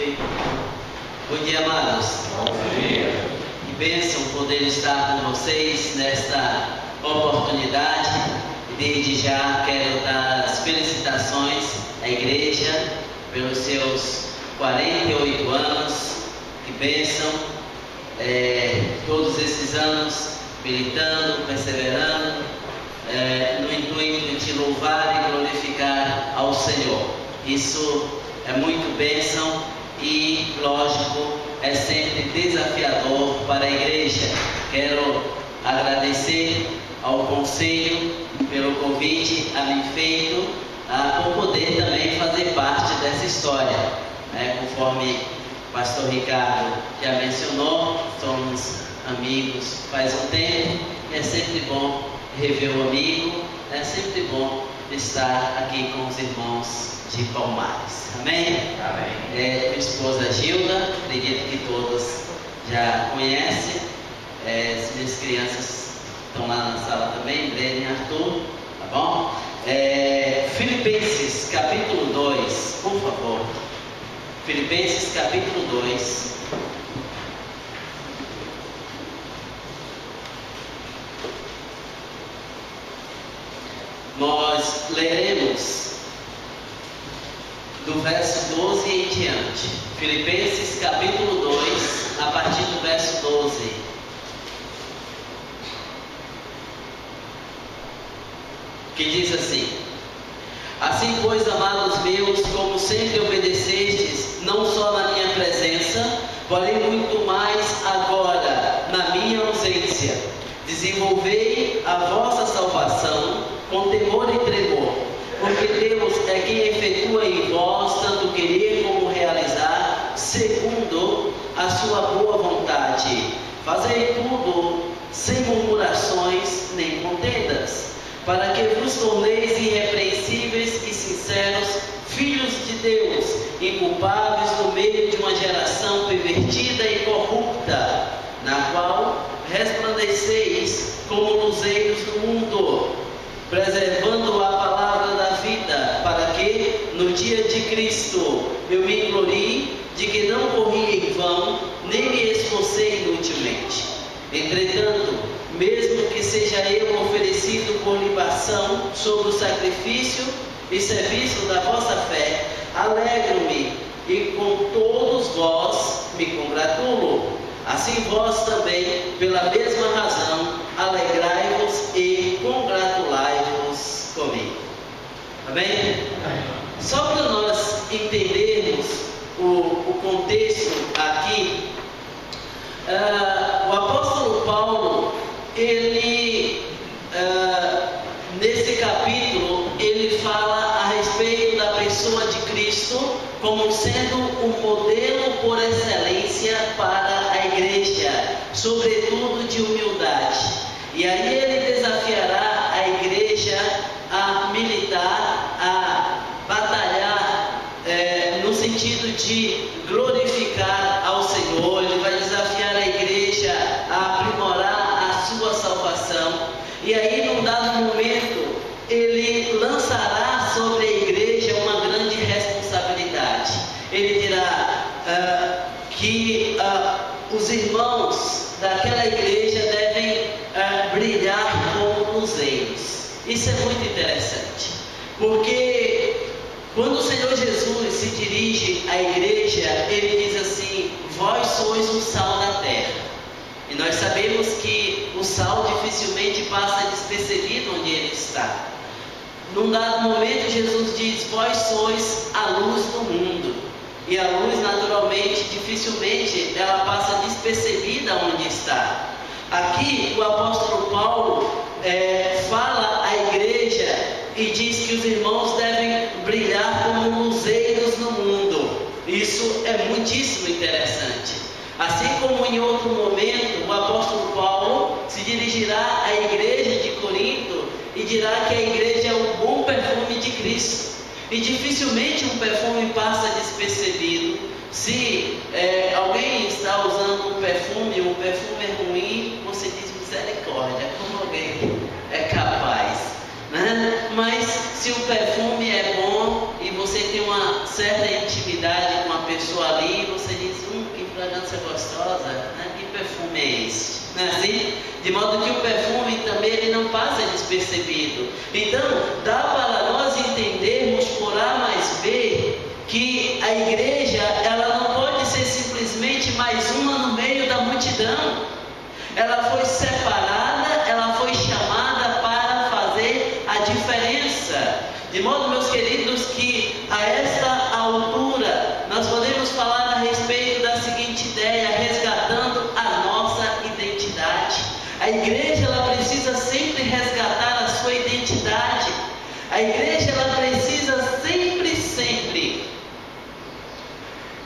Bom dia, amados. Bom dia. Que bênção poder estar com vocês nesta oportunidade. Desde já quero dar as felicitações à igreja pelos seus 48 anos. Que bênção. Todos esses anos militando, perseverando, no intuito de louvar e glorificar ao Senhor. Isso é muito bênção e, lógico, é sempre desafiador para a igreja. Quero agradecer ao conselho pelo convite a mim feito, por poder também fazer parte dessa história. Conforme o pastor Ricardo já mencionou, somos amigos faz um tempo, e é sempre bom rever o amigo, é sempre bom estar aqui com os irmãos de Palmares. Amém? Amém. Minha esposa Gilda, acredito que todos já conhecem. As minhas crianças estão lá na sala também, Breno e Arthur, tá bom? Filipenses capítulo 2, por favor. Filipenses capítulo 2. Nós leremos do verso 12 em diante. Filipenses capítulo 2, a partir do verso 12. Que diz assim: Assim, pois, amados meus, como sempre obedecestes, não só na minha presença, porém muito mais agora, na minha ausência, desenvolvei a vossa salvação com temor e tremor, porque Deus é quem efetua em vós tanto querer como realizar, segundo a sua boa vontade. Fazei tudo sem murmurações nem contendas, para que vos torneis irrepreensíveis e sinceros, filhos de Deus, inculpáveis no meio de uma geração pervertida e corrupta, na qual resplandeceis como luzeiros do mundo, preservando a palavra da vida, para que, no dia de Cristo, eu me glorie de que não corri em vão, nem me esforcei inutilmente. Entretanto, mesmo que seja eu oferecido por libação sobre o sacrifício e serviço da vossa fé, alegro-me e com todos vós me congratulo. Assim vós também, pela mesma razão, alegrai-vos e congratulai-vos comigo. Amém? Só para nós entendermos o contexto aqui, o apóstolo Paulo, ele, nesse capítulo, ele fala a respeito da pessoa de Cristo como sendo um modelo por excelência para a igreja, sobretudo de humildade. E aí ele desafiará a igreja a militar, a batalhar, no sentido de glorificar ao Senhor. Ele vai desafiar a igreja a aprimorar a sua salvação. E aí, num dado momento, ele lançará sobre a igreja uma grande responsabilidade. Ele dirá que os irmãos daquela igreja devem brilhar como luzeiros. Isso é muito interessante, porque quando o Senhor Jesus se dirige à igreja, ele diz assim: vós sois o sal da terra. E nós sabemos que o sal dificilmente passa despercebido onde ele está. Num dado momento, Jesus diz: vós sois a luz do mundo. E a luz, naturalmente, dificilmente ela passa despercebida onde está. Aqui o apóstolo Paulo fala à igreja e diz que os irmãos devem brilhar como luzeiros no mundo. Isso é muitíssimo interessante. Assim como em outro momento o apóstolo Paulo se dirigirá à igreja de Corinto e dirá que a igreja é o bom perfume de Cristo. E dificilmente um perfume passa despercebido. Se alguém está usando um perfume é ruim, você diz misericórdia, como alguém é capaz, né? Mas se o perfume é bom e você tem uma certa intimidade com a pessoa ali, fragrância gostosa, né? Que perfume é esse? Não é assim? De modo que o perfume também ele não passa despercebido. Então, dá para nós entendermos por A mais B que a igreja ela não pode ser simplesmente mais uma no meio da multidão. Ela foi separada, ela foi chamada para fazer a diferença. De modo, meus queridos, que a esta altura nós podemos falar a respeito da seguinte ideia, resgatando a nossa identidade. A igreja ela precisa sempre resgatar a sua identidade. A igreja ela precisa sempre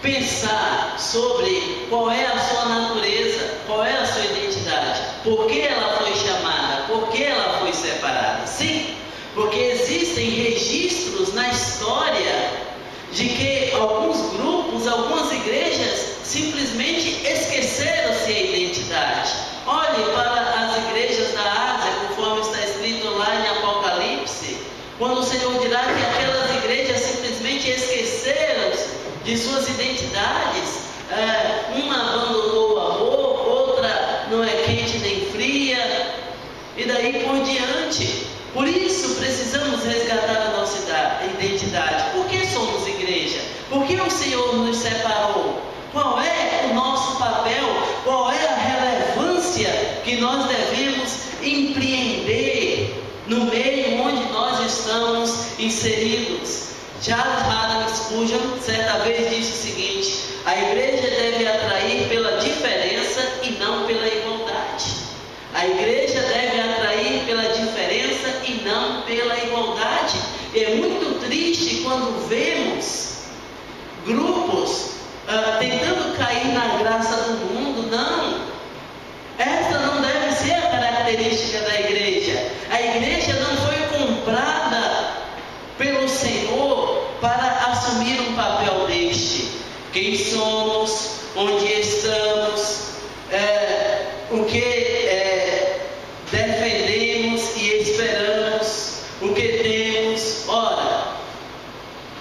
pensar sobre qual é a sua natureza, qual é a sua identidade, por que ela foi chamada, por que ela foi separada. Sim, porque existem registros na história de que alguns grupos, algumas igrejas simplesmente esqueceram-se a identidade. Olhe para as igrejas da Ásia, conforme está escrito lá em Apocalipse, quando o Senhor dirá que aquelas igrejas simplesmente esqueceram-se de suas identidades. Uma abandonou o amor, outra não é quente nem fria, e daí por diante. Por isso precisamos resgatar a nossa identidade. Por que somos igreja? Por que o Senhor nos separou? Qual é o nosso papel? Qual é a relevância que nós devemos empreender no meio onde nós estamos inseridos? Charles Haddon Spurgeon certa vez disse o seguinte: a igreja deve atrair pela diferença e não pela igualdade. A igreja deve atrair pela diferença e não pela igualdade. É muito triste quando vemos grupos tentando cair na graça do mundo. Não, esta não deve ser a característica da igreja. A igreja não foi comprada pelo Senhor para assumir um papel deste. Quem somos, onde estamos, o que defendemos e esperamos, o que temos. Ora,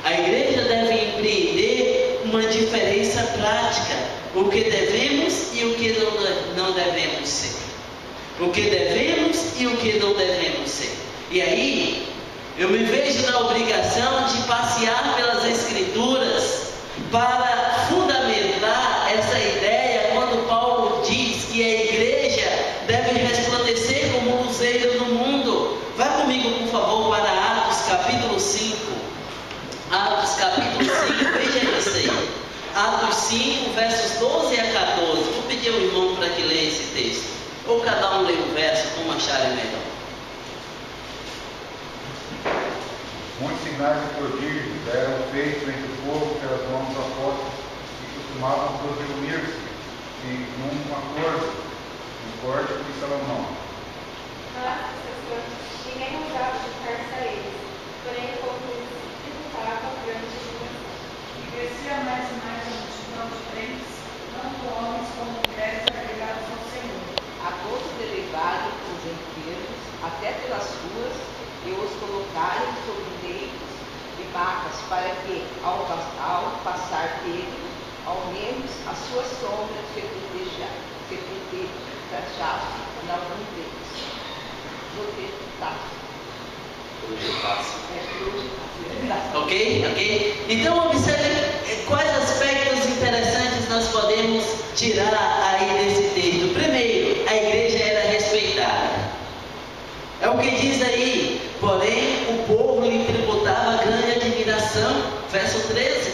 a igreja deve empreender uma diferença prática, o que devemos e o que não devemos ser, o que devemos e o que não devemos ser. E aí eu me vejo na obrigação de passear pelas Escrituras para fundamentar essa ideia quando Paulo diz que a igreja deve resplandecer como um luzeiro no mundo. Vá comigo, por favor, para Atos capítulo 5. Atos capítulo 5, veja isso aí. Atos 5, versos 12 a 14. Vou pedir ao irmão para que leia esse texto. Ou cada um lê um verso, como acharem melhor. Muitos sinais e prodígios eram feitos entre o povo pelas mãos dos apóstolos, que costumavam todos reunir-se num acordo, no corte de Salomão. Mas, ninguém ousava juntar-se a eles, porém o povo disputava grande dimensão. E crescia mais e mais a multidão de crentes, tanto homens como mulheres agregados ao Senhor. A todos delegaram os enfermos até pelas ruas e os colocaram sobre leitos e macas, para que, ao passar dele, ao menos a sua sombra se protejasse em algum deles. Ok? Então observe quais aspectos interessantes nós podemos tirar aí desse texto. Primeiro, a igreja era respeitada. É o que diz aí, porém o povo lhe tributava grande admiração. Verso 13.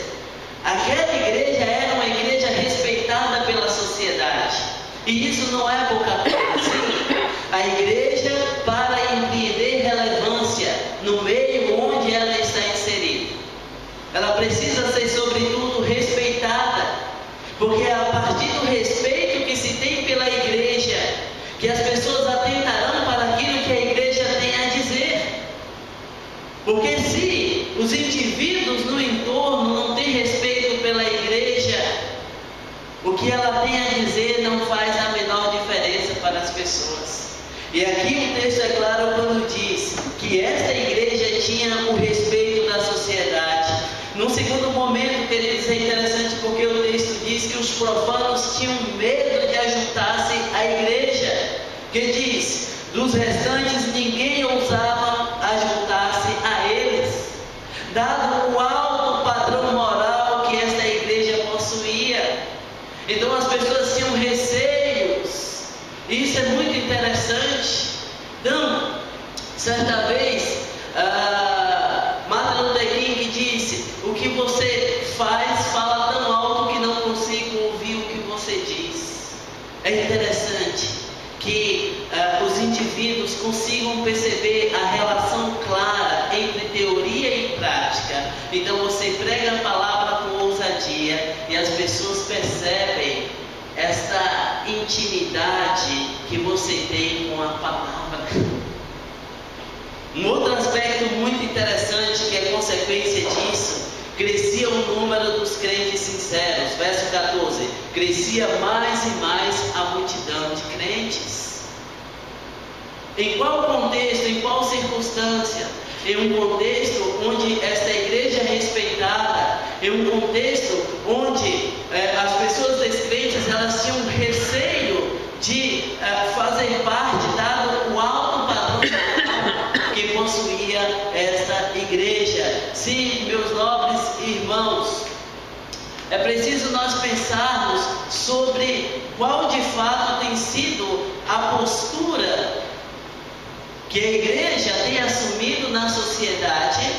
Aquela igreja era uma igreja respeitada pela sociedade. E isso não é pouca coisa. A igreja, para empreender relevância no meio onde ela está inserida, ela precisa ser sobretudo respeitada, porque é a partir do respeito que se tem pela igreja que as pessoas atentarão para aquilo que a igreja tem a dizer. Porque se os indivíduos no entorno não têm respeito pela igreja, o que ela tem a dizer não faz a menor diferença para as pessoas. E aqui o texto é claro quando diz que esta igreja tinha o respeito da sociedade. Num segundo momento, queridos, é interessante porque o texto diz que os profanos tinham medo de ajuntar-se à igreja, que diz, dos restantes ninguém ousava ajuntar-se a eles, dado o alto padrão moral que esta igreja possuía. Então as pessoas tinham receios. Isso é muito interessante. Então, certa vez, Martin Luther King disse: o que você faz fala tão alto que não consigo ouvir o que você diz. É interessante que os indivíduos consigam perceber a relação clara entre teoria e prática. Então você prega a palavra com ousadia e as pessoas percebem esta intimidade que você tem com a palavra. Um outro aspecto muito interessante que é consequência disso, crescia o número dos crentes sinceros. Verso 14, crescia mais e mais a multidão de crentes. Em qual contexto, em qual circunstância? Em um contexto onde esta igreja é respeitada, em um contexto onde as pessoas descrentes, elas tinham receio de fazer parte, dado o alto padrão que possuía esta igreja. Sim, meus nobres irmãos, é preciso nós pensarmos sobre qual de fato tem sido a postura que a igreja tem assumido na sociedade,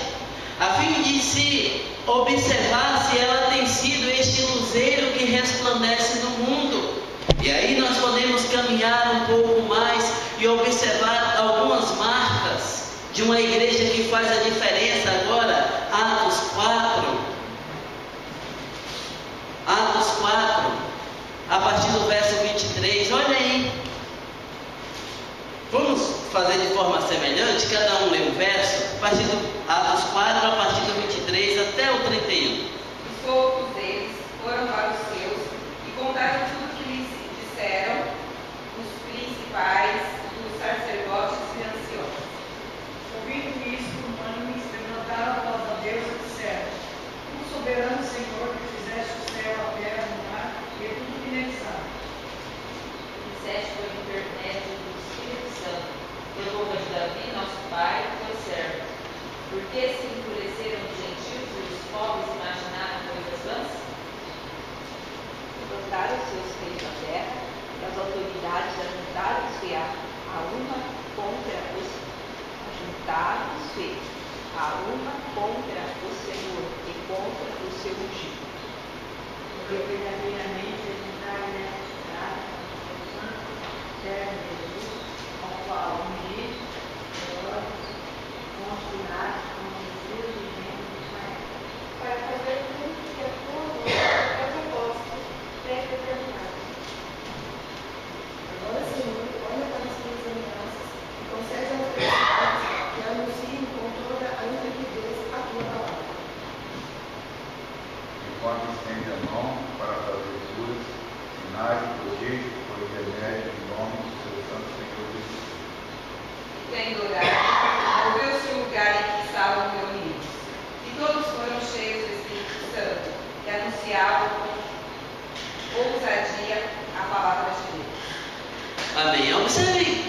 a fim de se observar se ela tem sido este luzeiro que resplandece no mundo. E aí nós podemos caminhar um pouco mais e observar algumas marcas de uma igreja que faz a diferença agora. Atos 4, a partir do verso 23, olha aí. Vamos fazer de forma semelhante, cada um lê um verso, a partir do Atos 4, a partir do 23 até o 31. Os outros deles foram para os seus e contaram tudo que lhes disseram os principais dos sacerdotes e anciãos. Ouvindo isto, unânimes, levantaram a voz a Deus e disseram: Tu, soberano Senhor, que fizeste o céu, a terra, o mar e tudo que neles há. Disseste por intermédio do Espírito Santo, pelo povo de Davi, nosso pai, teu servo. Por que se endureceram os gentios e os povos imaginaram coisas vãs? Levantaram os seus reis na terra, e as autoridades ajuntaram-se a uma contra o Senhor e contra o seu ungido. Porque verdadeiramente ajuntai nesta cidade o santo servo Jesus, ao qual ungir, conspirar com os filhos de gente de Israel, Para fazer tudo que a tua mão é propósito pré-determinado. Agora, Senhor, olha para as tuas alianças e concede aos teus servos que anunciem com toda a intrepidez a tua palavra. Enquanto estende a mão para fazer curas, sinais e prodígios por intermédio do nome do seu santo Senhor Jesus. Tendo orado, moveu-se o lugar em que estavam reunidos, e todos foram cheios do Espírito Santo, e anunciavam com ousadia a palavra de Deus. Amém. Observe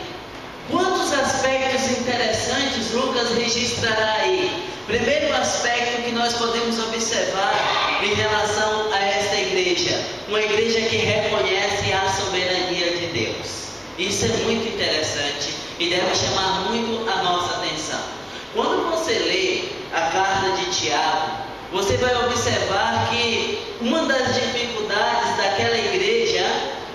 quantos aspectos interessantes Lucas registrará aí. Primeiro aspecto que nós podemos observar em relação a esta igreja, uma igreja que reconhece a soberania de Deus. Isso é muito interessante e deve chamar muito a nossa atenção. Quando você lê a carta de Tiago, você vai observar que uma das dificuldades daquela igreja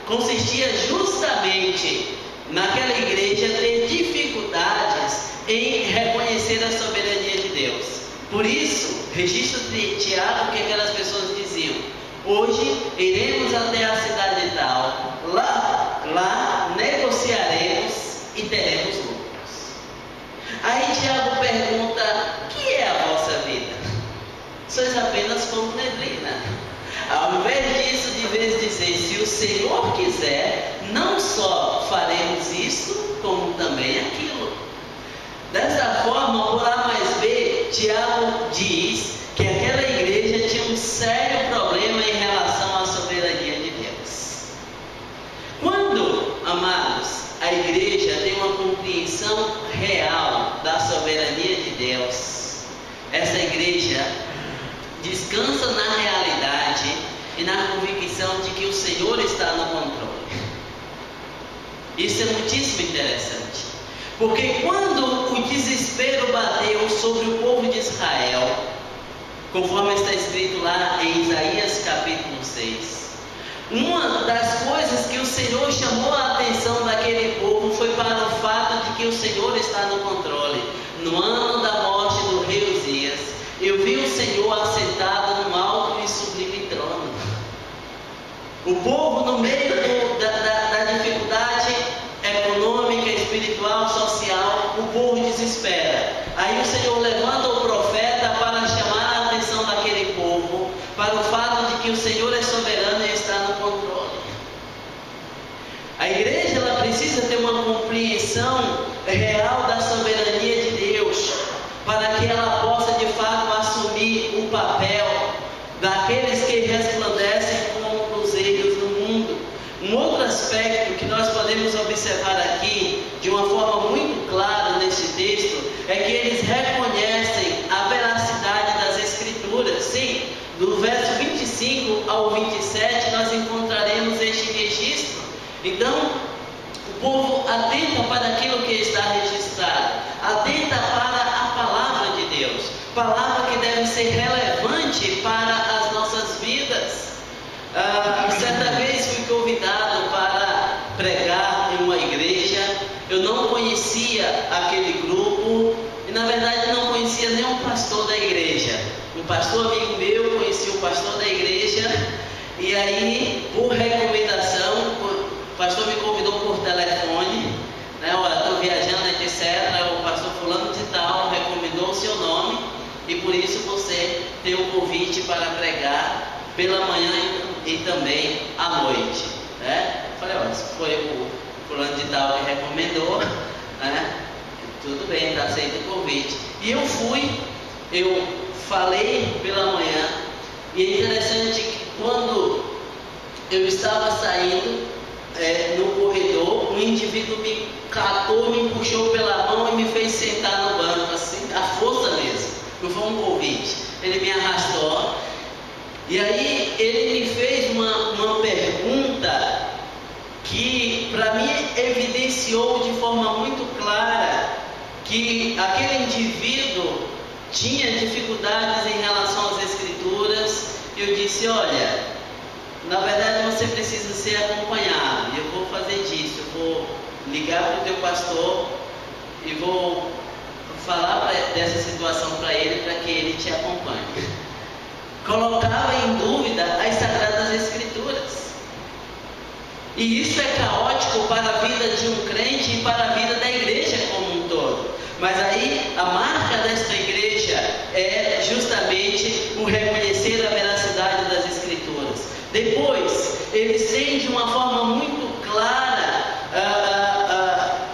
consistia justamente naquela igreja ter dificuldades em reconhecer a soberania de Deus. Por isso, registro de Tiago que aquelas pessoas diziam: hoje iremos até a cidade tal, lá negociaremos e teremos lucros. Aí Tiago pergunta: que é a vossa vida? Sois apenas como neblina. Ao invés disso, de vez dizer: se o Senhor quiser, não só faremos isso, como também aquilo. Desta forma, por A mais B, Tiago diz que aquela igreja sério problema em relação à soberania de Deus. Quando, amados, a igreja tem uma compreensão real da soberania de Deus, essa igreja descansa na realidade e na convicção de que o Senhor está no controle. Isso é muitíssimo interessante, porque quando o desespero bateu sobre o povo de Israel, conforme está escrito lá em Isaías capítulo 6, uma das coisas que o Senhor chamou a atenção daquele povo foi para o fato de que o Senhor está no controle. No ano da morte do rei Uzias, eu vi o Senhor assentado num alto e sublime trono. O povo, no meio da dificuldade econômica, espiritual, social, o povo desespera. Aí o Senhor levanta o profeta para chamar a atenção daquele povo para o fato de que o Senhor é soberano e está no controle. A igreja, ela precisa ter uma compreensão real da soberania de Deus, para que ela possa de fato assumir o papel daqueles que resplandecem como cruzeiros no mundo. Um outro aspecto que nós podemos observar aqui de uma forma muito clara nesse texto é que eles reconhecem a veracidade das Escrituras. Sim, do verso 25 ao 27 nós encontraremos este registro. Então, o povo atenta para aquilo que está registrado, atenta para a palavra de Deus, palavra que deve ser relevante para as nossas vidas. Certa vez fui convidado para pregar em uma igreja. Eu não conhecia aquele grupo e na verdade não conhecia nenhum pastor da igreja. Um pastor amigo meu conhecia o pastor da igreja, e aí, por recomendação, o pastor me convidou por telefone, né? Olha, estou viajando, etc. O pastor fulano de tal recomendou o seu nome e por isso você tem um convite para pregar pela manhã e também à noite, né? Falei, olha, se foi o fulano de tal que recomendou, né? Tudo bem, está aceito o convite. E eu fui, eu falei pela manhã, e é interessante que quando eu estava saindo no corredor, um indivíduo me catou, me puxou pela mão e me fez sentar no banco, assim, à força mesmo, não foi um convite, ele me arrastou, e aí ele me fez uma pergunta que para mim evidenciou de forma muito clara que aquele indivíduo tinha dificuldades em relação às Escrituras. Eu disse, olha, na verdade você precisa ser acompanhado, e eu vou fazer disso, eu vou ligar para o teu pastor e vou falar dessa situação para ele, para que ele te acompanhe. Colocava em dúvida as Sagradas Escrituras. E isso é caótico para a vida de um crente e para a vida da igreja como um todo. Mas aí a marca desta igreja é justamente o reconhecer a veracidade das Escrituras. Depois, eles têm de uma forma muito clara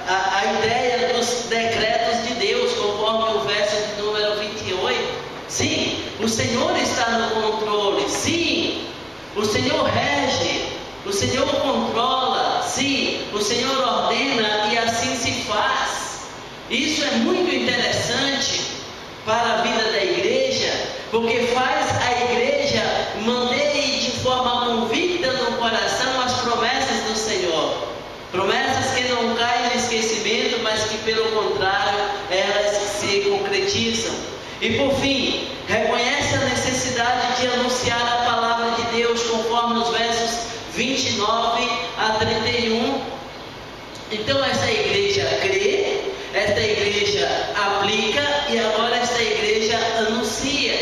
a ideia dos decretos de Deus, conforme o verso de número 28. Sim, o Senhor está no controle. Sim, o Senhor rege. O Senhor controla. Sim, o Senhor ordena e assim se faz. Isso é muito interessante para a vida da igreja, porque faz a igreja manter de forma convicta no coração as promessas do Senhor. Promessas que não caem no esquecimento, mas que pelo contrário, elas se concretizam. E por fim, reconhece a necessidade de anunciar a palavra de Deus, conforme os versos 29 a 31. Então essa igreja crê, esta igreja aplica e agora esta igreja anuncia.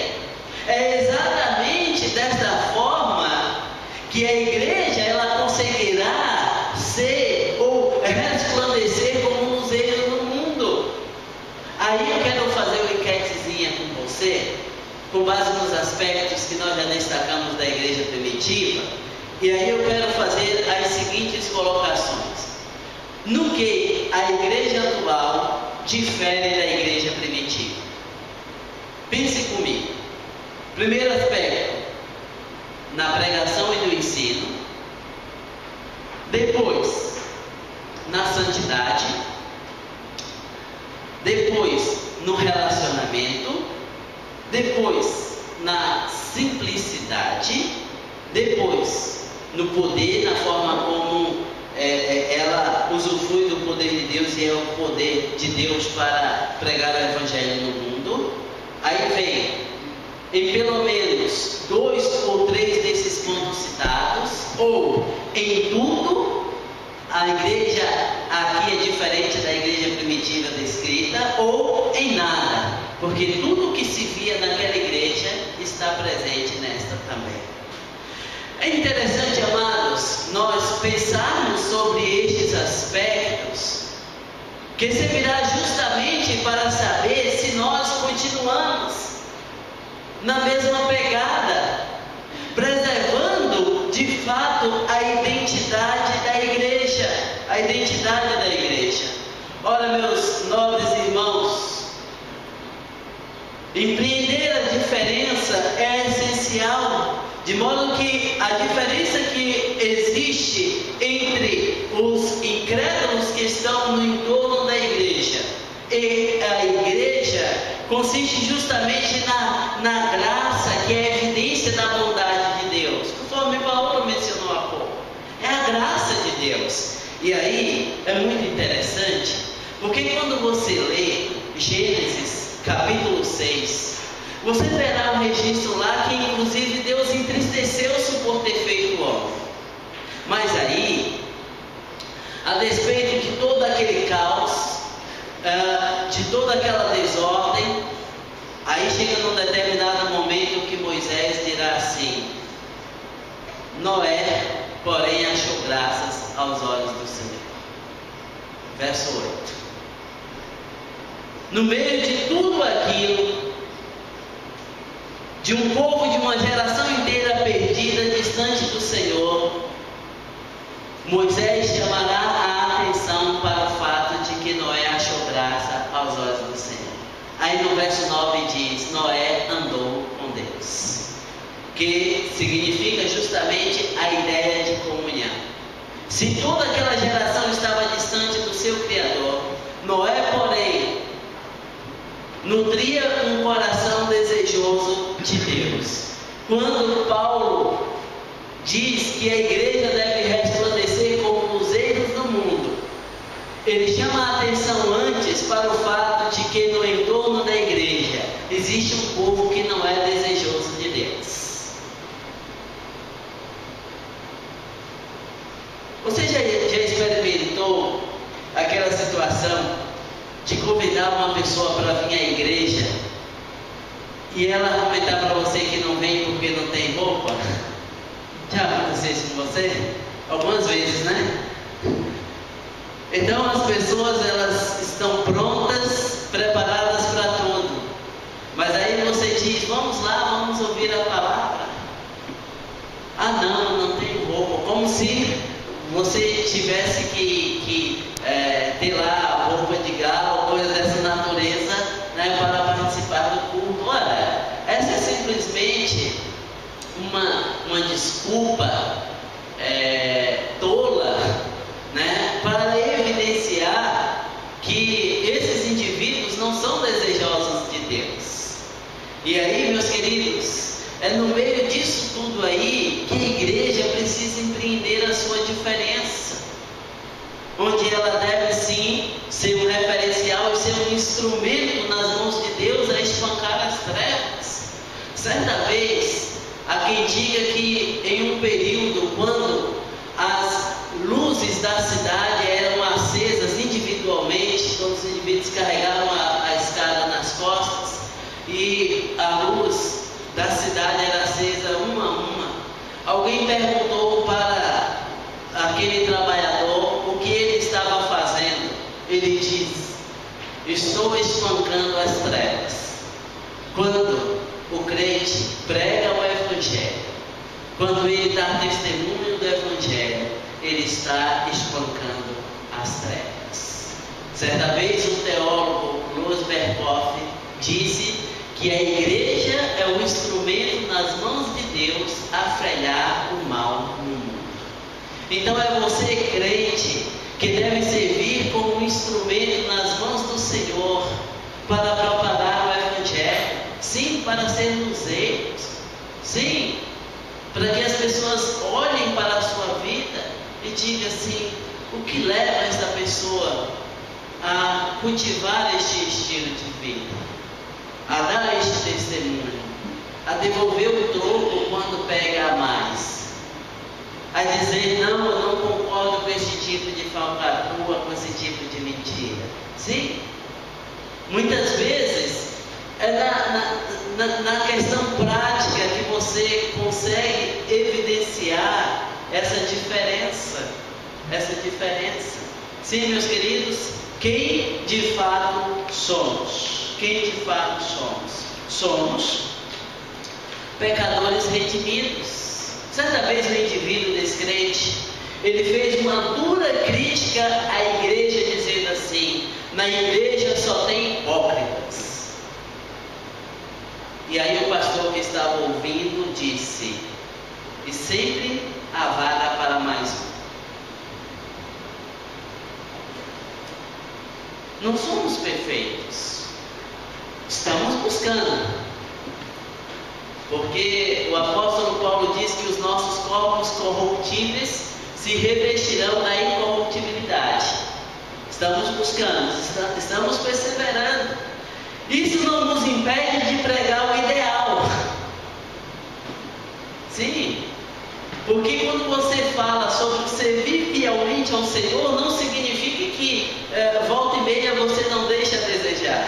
É exatamente desta forma que a igreja ela conseguirá ser ou resplandecer como um luzeiro no mundo. Aí eu quero fazer uma enquetezinha com você, com base nos aspectos que nós já destacamos da igreja primitiva, e aí eu quero fazer as seguintes colocações. No que a igreja atual difere da igreja primitiva? Pense comigo. Primeiro aspecto, na pregação e no ensino, depois na santidade, depois no relacionamento, depois na simplicidade, depois no poder, na forma como ela usufrui do poder de Deus e é o poder de Deus para pregar o Evangelho no mundo. Aí vem, em pelo menos 2 ou 3 desses pontos citados, ou em tudo. A igreja aqui é diferente da igreja primitiva descrita, ou em nada, porque tudo que se via naquela igreja está presente nesta também. É interessante, amados, nós pensarmos sobre estes aspectos, que servirá justamente para saber se nós continuamos na mesma pegada, preservando de fato a identidade da igreja, a identidade da igreja. Olha, meus nobres irmãos, empreender a diferença é essencial, de modo que a diferença que existe entre os incrédulos que estão no entorno da igreja e a igreja consiste justamente na graça, que é a evidência da bondade de Deus, conforme Paulo mencionou há pouco. É a graça de Deus. E aí é muito interessante, porque quando você lê Gênesis capítulo 6, você verá um registro lá que inclusive Deus entristeceu-se por ter feito o homem. Mas aí, a despeito de todo aquele caos, de toda aquela desordem, aí chega num determinado momento que Moisés dirá assim: Noé, porém, achou graças aos olhos do Senhor. Verso 8. No meio de tudo aquilo, de um povo, de uma geração inteira perdida, distante do Senhor, Moisés chamará a atenção para o fato de que Noé achou graça aos olhos do Senhor. Aí no verso 9 diz: Noé andou com Deus, que significa justamente a ideia de comunhão. Se toda aquela geração estava distante do seu Criador, Noé, porém, nutria um coração desejoso de Deus. Quando Paulo diz que a igreja deve resplandecer como luzeiros do mundo, ele chama a atenção antes para o fato de que no entorno da igreja existe um povo que não é desejoso de Deus. Você já experimentou aquela situação de convidar uma pessoa para vir à igreja e ela argumentar para você que não vem porque não tem roupa? Já aconteceu isso com você? Algumas vezes, né? Então as pessoas, elas estão prontas, preparadas para tudo, mas aí você diz: vamos lá, vamos ouvir a palavra. Ah não, não tenho roupa. Como se você tivesse que ter lá roupa de gala ou coisa dessa natureza, né, para participar do culto. Olha, essa é simplesmente uma desculpa tola, né, para evidenciar que esses indivíduos não são desejosos de Deus. E aí, meus queridos, é no meio disso tudo aí que a igreja precisa empreender a sua diferença, onde ela deve sim ser um referencial e ser um instrumento nas mãos de Deus a espancar as trevas. Certa vez, há quem diga que em um período quando as luzes da cidade eram acesas individualmente, quando os indivíduos carregavam a escada nas costas e a luz da cidade era acesa uma a uma, alguém perguntou para aquele trabalhador o que ele estava fazendo. Ele diz: estou espancando as trevas. Quando o crente prega o Evangelho, quando ele dá testemunho do Evangelho, ele está espancando as trevas. Certa vez um teólogo, Louis Berkhoff, disse que a igreja é o instrumento nas mãos de Deus a frear o mal no mundo. Então é você, crente, que deve servir como um instrumento nas mãos do Senhor para propagar o Evangelho. Sim, para ser luzeiros. Sim, para que as pessoas olhem para a sua vida e digam assim: o que leva essa pessoa a cultivar este estilo de vida, a dar este testemunho, a devolver o troco quando pega a mais, a dizer: não, eu não concordo com este tipo de falcatrua, com esse tipo de mentira. Sim, muitas vezes é na questão prática que você consegue evidenciar essa diferença. Sim, meus queridos, quem de fato somos? Quem de fato somos? Somos pecadores redimidos. Certa vez um indivíduo descrente, ele fez uma dura crítica à igreja, dizendo assim: na igreja só tem hipócritas. E aí o pastor que estava ouvindo disse: e sempre há vaga para mais um. Não somos perfeitos, estamos buscando, porque o apóstolo Paulo diz que os nossos corpos corruptíveis se revestirão da incorruptibilidade. Estamos buscando, estamos perseverando. Isso não nos impede de pregar o ideal. Sim, porque quando você fala sobre servir fielmente ao Senhor, não significa que volta e meia você não deixa a desejar,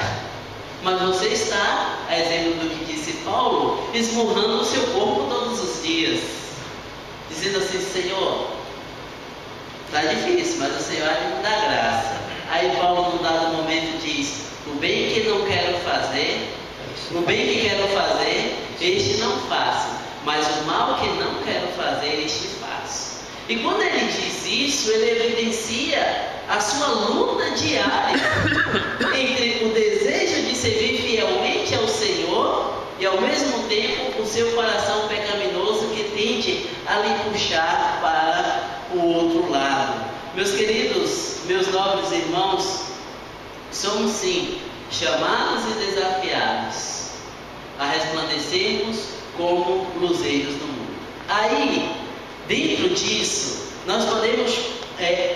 mas você está, a exemplo do que disse Paulo, esmurrando o seu corpo todos os dias, dizendo assim: Senhor, está difícil, mas o Senhor me dá graça. Aí Paulo, num dado momento, diz: o bem que não quero fazer, o bem que quero fazer, este não faço, mas o mal que não quero fazer, este faço. E quando ele diz isso, ele evidencia a sua luta diária entre o desejo de servir fielmente ao Senhor e ao mesmo tempo o seu coração pecaminoso que tende a lhe puxar para o outro lado. Meus queridos, meus nobres irmãos, somos sim chamados e desafiados a resplandecermos como luzeiros do mundo. Aí, dentro disso, nós podemos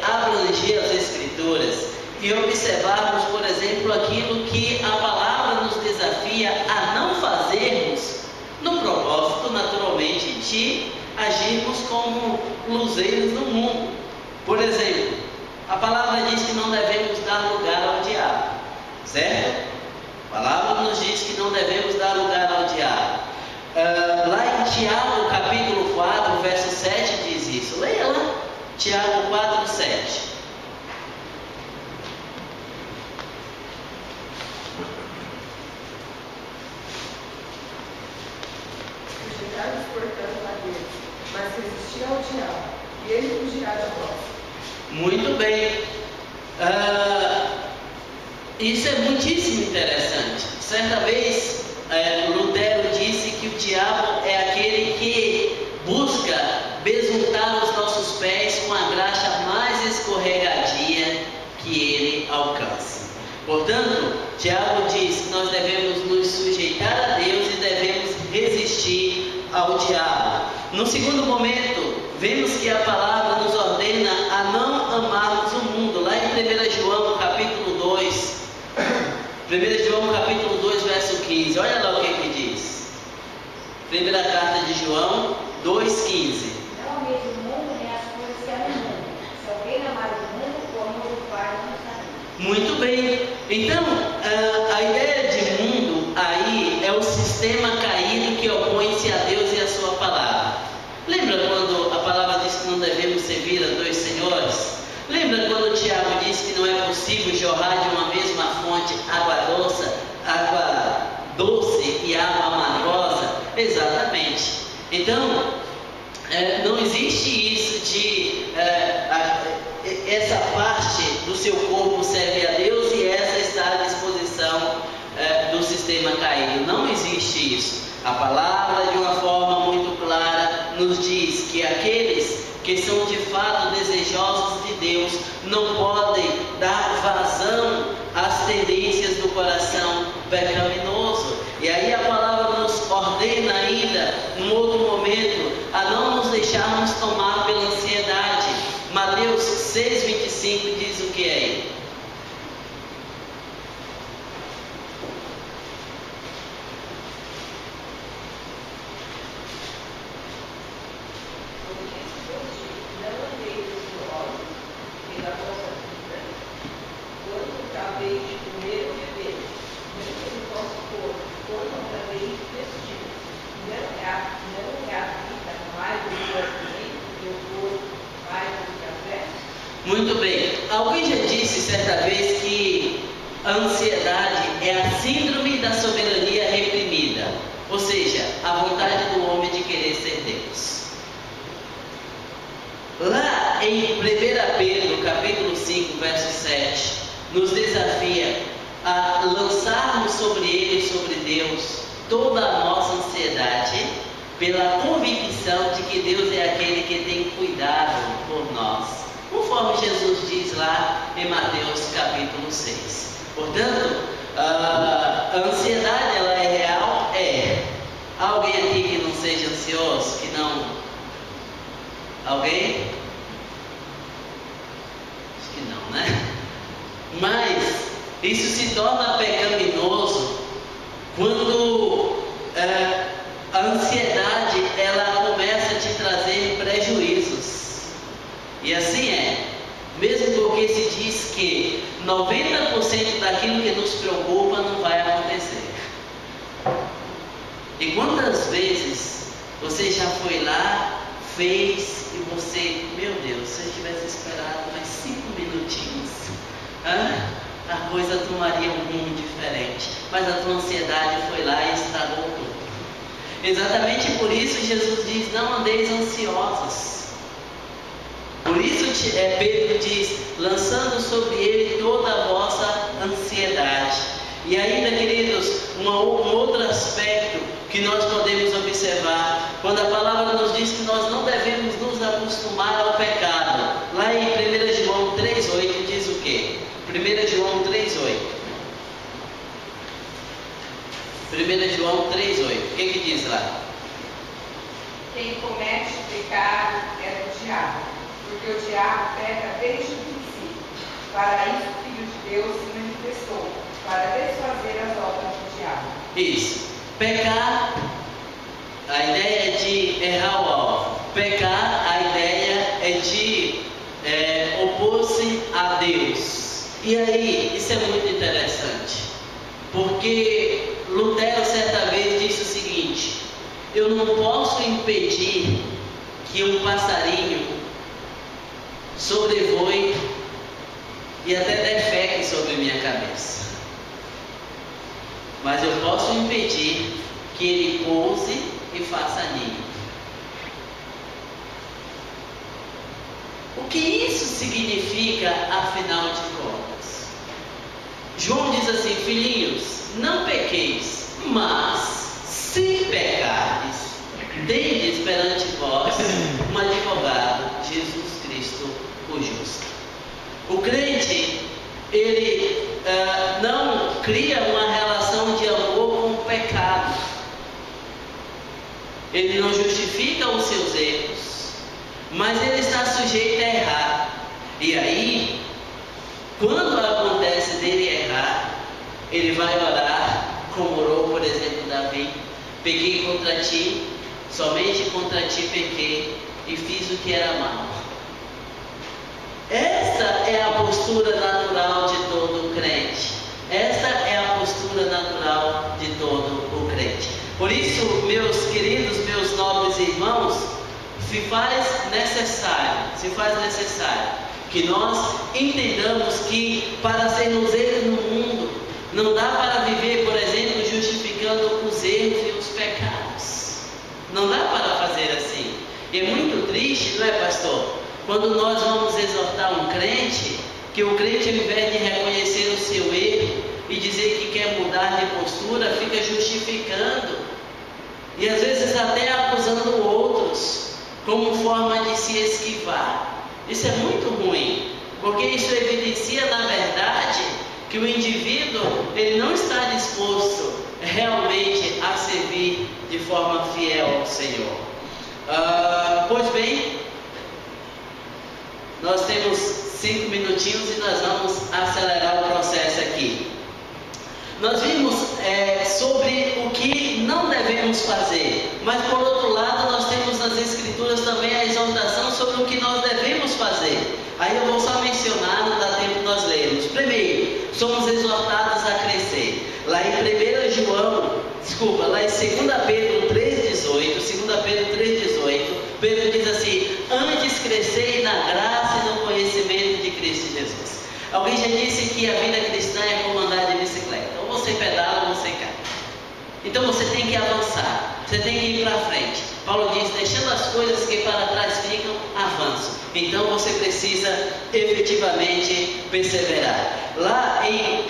abranger as Escrituras e observarmos, por exemplo, aquilo que a palavra nos desafia a não fazermos, no propósito, naturalmente, de agirmos como luzeiros do mundo. Por exemplo, a palavra diz que não devemos dar lugar ao diabo, certo? A palavra nos diz que não devemos dar lugar ao diabo. Lá em Tiago, capítulo 4, verso 7, diz isso. Leia lá, Tiago 4, 7. Sujeitai-vos, portanto, a Deus, mas resisti ao diabo, e ele fugirá de vós. Muito bem. Isso é muitíssimo interessante. Certa vez, Lutero disse que o diabo é aquele que busca besuntar os nossos pés com a graxa mais escorregadia que ele alcança. Portanto, Tiago diz que nós devemos nos sujeitar a Deus e devemos resistir ao diabo. No segundo momento, vemos que a palavra nos ordena a não amarmos o mundo. Lá em 1 João, capítulo 2, 1 João, capítulo 2, verso 15. Olha lá o que diz. Primeira carta de João, 2,15. Não ameis o mundo nem as coisas que há no mundo. Se alguém amar o mundo, o amor do Pai não está nele. Muito bem. Então, a ideia de mundo aí é o sistema caído que opõe-se a Deus e a sua palavra. Lembra quando a palavra diz que não devemos servir a dois senhores? Lembra quando o Tiago diz que não é possível jorrar de uma mesma fonte água doce e água amargosa? Exatamente. Então, não existe isso de essa parte do seu corpo serve a Deus e essa está à disposição do sistema sistema caído. Não existe isso. A palavra, de uma forma muito clara, nos diz que aqueles que são de fato desejosos de Deus não podem dar vazão às tendências do coração pecaminoso. E aí a palavra nos ordena ainda, num outro momento, a não nos deixarmos tomar pela ansiedade. Mateus 6,25 diz o que é aí? Muito bem. Alguém já disse certa vez que a ansiedade é a síndrome da soberania reprimida, ou seja, a vontade do homem de querer ser Deus. Lá em 1 Pedro, capítulo 5, verso 7, nos desafia a lançarmos sobre Ele, sobre Deus, toda a nossa ansiedade, pela convicção de que Deus é aquele que tem cuidado por nós, conforme Jesus diz lá em Mateus capítulo 6. Portanto, a ansiedade, ela é real? É. Há alguém aqui que não seja ansioso? Que não? Alguém? Acho que não, né? Mas isso se torna pecaminoso quando a ansiedade, ela começa a te trazer prejuízos. E assim é, mesmo porque se diz que 90% daquilo que nos preocupa não vai acontecer. E quantas vezes você já foi lá, fez, e você, meu Deus, se eu tivesse esperado mais 5 minutinhos, a coisa tomaria um rumo diferente. Mas a tua ansiedade foi lá e estragou tudo. Exatamente por isso Jesus diz, não andeis ansiosos. Por isso Pedro diz, lançando sobre ele toda a vossa ansiedade. E ainda, queridos, um outro aspecto que nós podemos observar, quando a palavra nos diz que nós não devemos nos acostumar ao pecado. Lá em 1 João 3,8 diz o quê? 1 João 3,8. 1 João 3,8. O que diz lá? Quem comete o pecado é do diabo, porque o diabo peca desde o princípio. Para isso o Filho de Deus se manifestou, para desfazer as obras do diabo. Isso. Pecar, a ideia é de errar o alvo. Pecar, a ideia é de opor-se a Deus. E aí, isso é muito interessante, porque Lutero certa vez disse o seguinte: eu não posso impedir que um passarinho sobrevoe e até defeque sobre minha cabeça, mas eu posso impedir que ele pouse e faça ninho. O que isso significa, afinal de contas? João diz assim: filhinhos, não pequeis, mas se pecardes, tendes perante vós um advogado, Jesus Cristo o justo. O crente, ele não cria uma relação de amor com o pecado. Ele não justifica os seus erros, mas ele está sujeito a errar. E aí, quando acontece dele errar, ele vai orar, como orou, por exemplo, Davi: pequei contra ti, somente contra ti pequei, e fiz o que era mal. Esta é a postura natural de todo crente. Esta é a postura natural de todo o crente. Por isso, meus queridos, meus nobres irmãos, se faz necessário que nós entendamos que para sermos eles no mundo, não dá para viver, por exemplo, justificando os erros e os pecados. Não dá para fazer assim. E é muito triste, não é, pastor? Quando nós vamos exortar um crente, que o crente, ao invés de reconhecer o seu erro, e dizer que quer mudar de postura, fica justificando e às vezes até acusando outros como forma de se esquivar. Isso é muito ruim, porque isso evidencia, na verdade, que o indivíduo ele não está disposto realmente a servir de forma fiel ao Senhor. Pois bem, nós temos 5 minutinhos e nós vamos acelerar o processo aqui. Nós vimos sobre o que não devemos fazer, mas por outro lado nós temos nas Escrituras também a exortação sobre o que nós devemos fazer. Aí eu vou só mencionar, não dá tempo de nós lermos. Primeiro, somos exortados a crescer. Lá em 2 Pedro 3,18, Pedro diz assim: antes crescei na graça e no conhecimento de Cristo Jesus. Alguém já disse que a vida cristã é como andar de bicicleta. Ou você pedala ou você cai. Então você tem que avançar, você tem que ir para frente. Paulo diz: deixando as coisas que para trás ficam, avanço. Então você precisa efetivamente perseverar. Lá em 1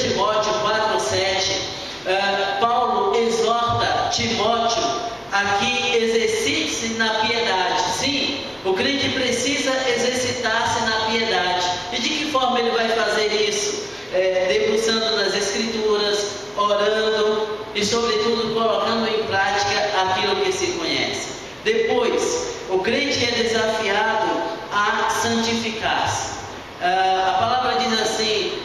Timóteo 4,7, Paulo exorta Timóteo a que exercite-se na piedade. Sim, o crente precisa exercitar-se na piedade. E de que forma ele vai fazer isso? Debruçando nas Escrituras, orando e, sobretudo, colocando em prática aquilo que se conhece. Depois, o crente é desafiado a santificar-se. A palavra diz assim: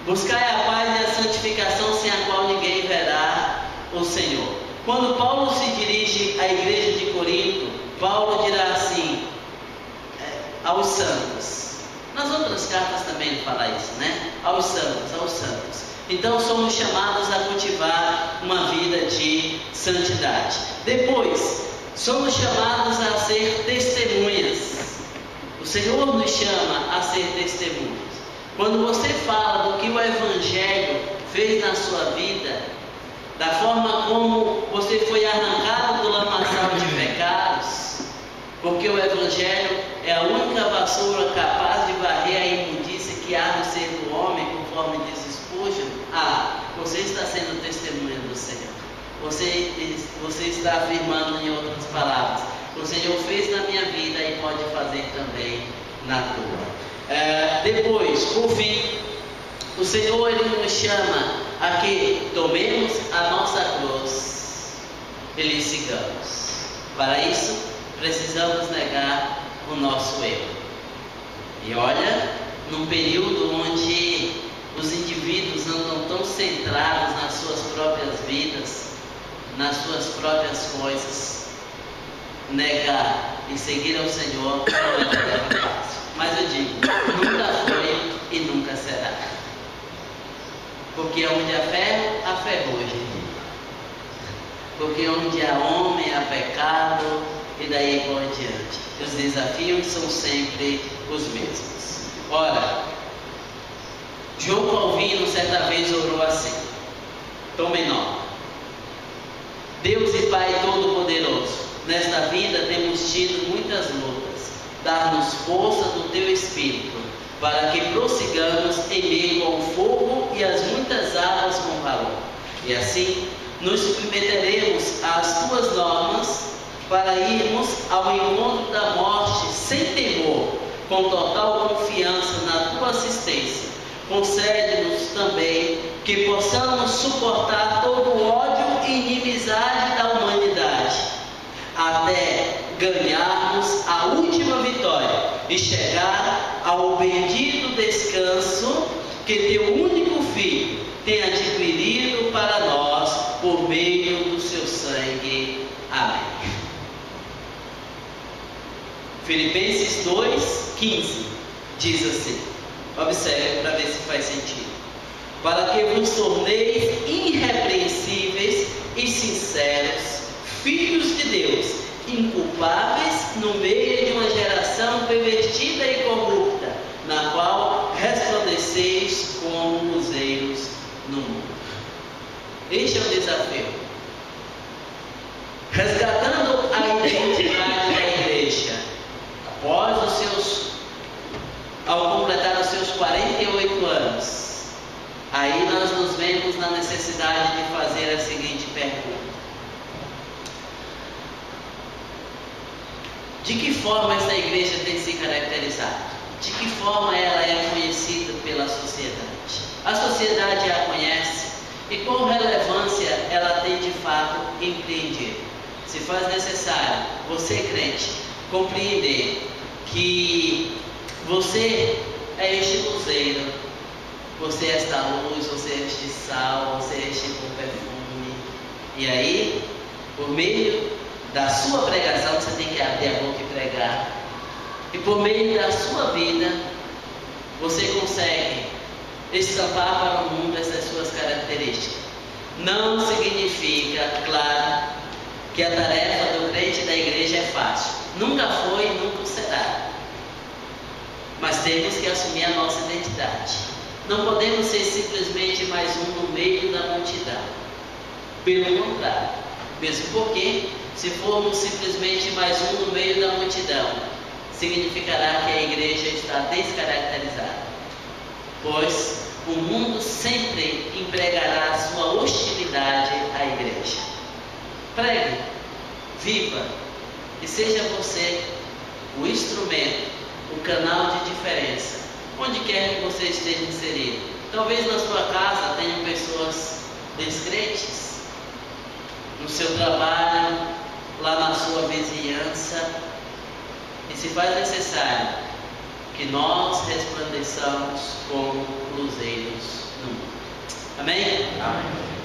buscai a paz e a santificação, sem a qual ninguém verá o Senhor. Quando Paulo se dirige à igreja de Corinto, Paulo dirá assim aos santos. Nas outras cartas também ele fala isso, né? Aos santos. Então somos chamados a cultivar uma vida de santidade. Depois, somos chamados a ser testemunhas. O Senhor nos chama a ser testemunhas. Quando você fala do que o Evangelho fez na sua vida, da forma como você foi arrancado do lamaçal de pecados, porque o Evangelho é a única vassoura capaz de varrer a imundície que há no ser do homem, conforme diz Spurgeon. Você está sendo testemunha do Senhor. Você está afirmando, em outras palavras, o Senhor fez na minha vida e pode fazer também na tua. Depois, por fim, o Senhor ele nos chama a que tomemos a nossa cruz e lhe sigamos. Para isso, precisamos negar o nosso erro. E olha, num período onde os indivíduos andam tão centrados nas suas próprias vidas, nas suas próprias coisas, negar e seguir ao Senhor não é tarefa fácil. Mas eu digo, nunca foi e nunca será. Porque onde há ferro, há ferrugem. Porque onde há homem, há pecado, e daí por diante. Os desafios são sempre os mesmos. Ora, João Calvino certa vez orou assim: tome nota. Deus e Pai Todo-Poderoso, nesta vida temos tido muitas lutas. Dar-nos força do Teu Espírito, para que prossigamos em meio ao fogo e às muitas águas com valor. E assim, nos submeteremos às Tuas normas, para irmos ao encontro da morte sem temor, com total confiança na Tua assistência. Concede-nos também que possamos suportar todo o ódio e inimizade da humanidade, até ganharmos a última vitória e chegar ao bendito descanso que Teu único Filho tem adquirido para nós por meio do Seu sangue. Amém. Filipenses 2:15 diz assim, observe para ver se faz sentido: para que vos torneis irrepreensíveis e sinceros, filhos de Deus, inculpáveis no meio de uma geração pervertida e corrupta, na qual resplandeceis como luzeiros no mundo. Este é o desafio. Resgatando a identidade da igreja, após os seus na necessidade de fazer a seguinte pergunta: de que forma essa igreja tem se caracterizado? De que forma ela é conhecida pela sociedade? A sociedade a conhece e qual relevância ela tem de fato empreendido? Se faz necessário você, crente, compreender que você é este luzeiro, você é esta luz, você é este sal, você é este bom perfume. E aí, por meio da sua pregação, você tem que abrir a boca e pregar. E por meio da sua vida, você consegue estampar para o mundo essas suas características. Não significa, claro, que a tarefa do crente da igreja é fácil. Nunca foi e nunca será. Mas temos que assumir a nossa identidade. Não podemos ser simplesmente mais um no meio da multidão. Pelo contrário. Mesmo porque, se formos simplesmente mais um no meio da multidão, significará que a igreja está descaracterizada. Pois o mundo sempre empregará a sua hostilidade à igreja. Pregue, viva e seja você o instrumento, o canal de diferença, onde quer que você esteja inserido. Talvez na sua casa tenham pessoas descrentes, no seu trabalho, lá na sua vizinhança, e se faz necessário que nós resplandeçamos como luzeiros no mundo. Amém? Amém.